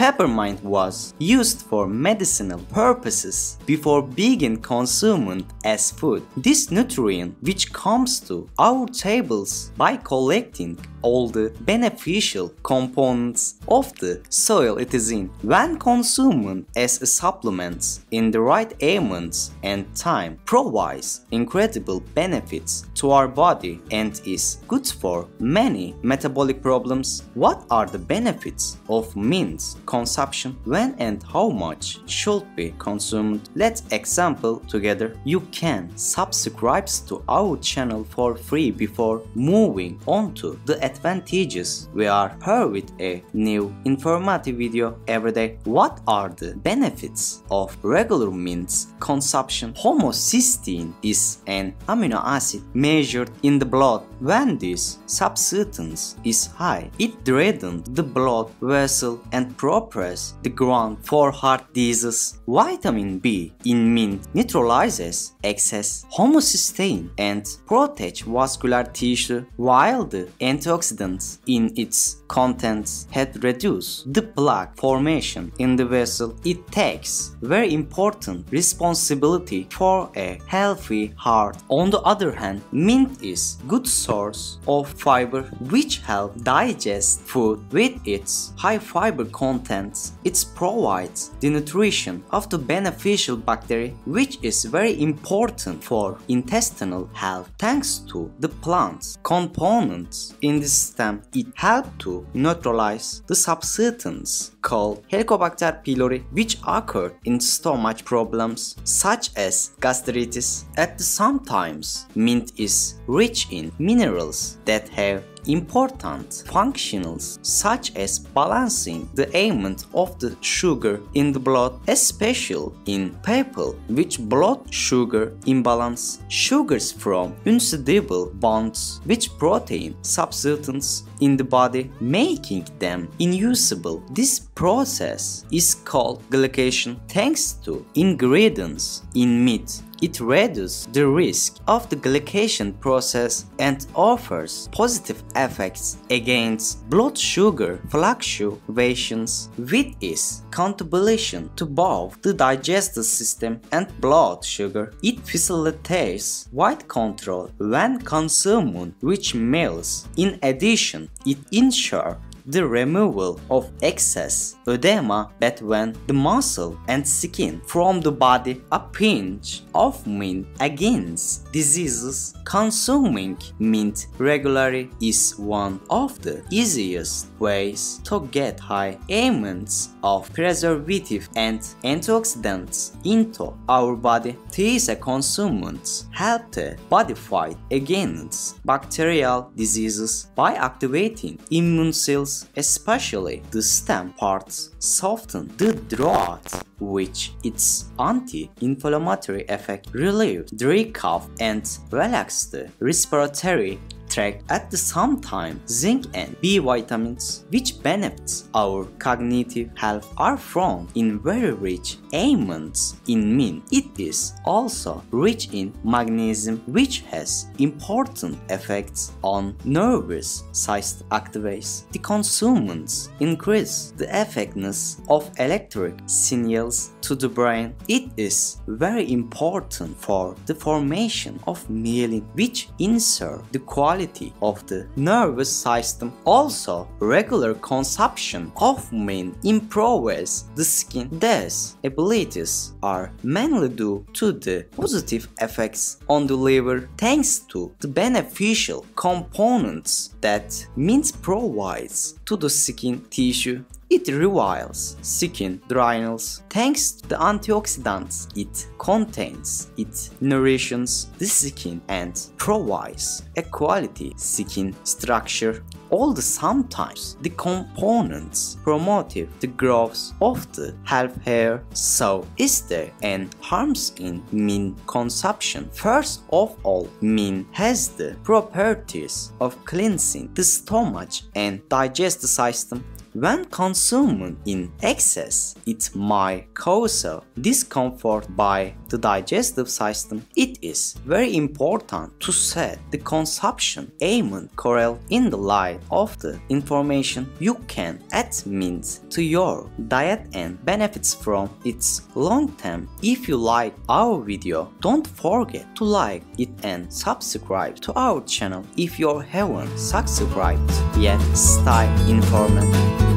Peppermint was used for medicinal purposes before being consumed as food. This nutrient, which comes to our tables by collecting all the beneficial components of the soil it is in, when consumed as a supplement in the right amounts and time, provides incredible benefits to our body and is good for many metabolic problems. What are the benefits of mint consumption? When and how much should be consumed? Let's example together. You can subscribe to our channel for free before moving on to the advantages. We are here with a new informative video every day. What are the benefits of regular mint consumption? Homocysteine is an amino acid measured in the blood. When this substance is high, it drains the blood vessel and prepares the ground for heart disease. Vitamin B in mint neutralizes excess homocysteine and protects vascular tissue, while the antioxidants in its contents had reduced the plaque formation in the vessel. It takes very important responsibility for a healthy heart. On the other hand, mint is good source of fiber which help digest food. With its high fiber contents, it provides the nutrition of the beneficial bacteria, which is very important for intestinal health. Thanks to the plant's components in the stem, it helps to neutralize the substance called Helicobacter pylori, which occur in stomach problems such as gastritis. At the same time, mint is rich in minerals that have important functions such as balancing the amount of the sugar in the blood, especially in people with blood sugar imbalance. Sugars from insoluble bonds with protein substance in the body, making them unusable. This process is called glycation. Thanks to ingredients in meat, it reduces the risk of the glycation process and offers positive effects against blood sugar fluctuations. With its contribution to both the digestive system and blood sugar, it facilitates weight control when consumed rich meals. In addition, it ensures the removal of excess edema between the muscle and skin from the body. A pinch of mint against diseases. Consuming mint regularly is one of the easiest ways to get high amounts of preservative and antioxidants into our body. These consumers help the body fight against bacterial diseases by activating immune cells, especially the stem parts, soften the throat, which its anti-inflammatory effect relieves dry cough and relax the respiratory tract. At the same time, zinc and B vitamins, which benefits our cognitive health, are found in very rich amounts in mint. It is also rich in magnesium, which has important effects on nervous system activities. The consumers increase the effectiveness of electric signals to the brain. It is very important for the formation of myelin, which ensure the quality of the nervous system. Also, regular consumption of mint improves the skin. These abilities are mainly due to the positive effects on the liver, thanks to the beneficial components that mint provides to the skin tissue. It revives skin dryness thanks to the antioxidants it contains. It nourishes the skin and provides a quality skin structure. All the sometimes the components promote the growth of the healthy hair. So is there any harms in mint consumption? First of all, mint has the properties of cleansing the stomach and digestive system. When consumed in excess, it might cause discomfort by the digestive system, it is very important to set the consumption aimant correl in the light of the information you can admit to your diet and benefits from its long term. If you like our video, don't forget to like it and subscribe to our channel if you haven't subscribed yet. Stay informed.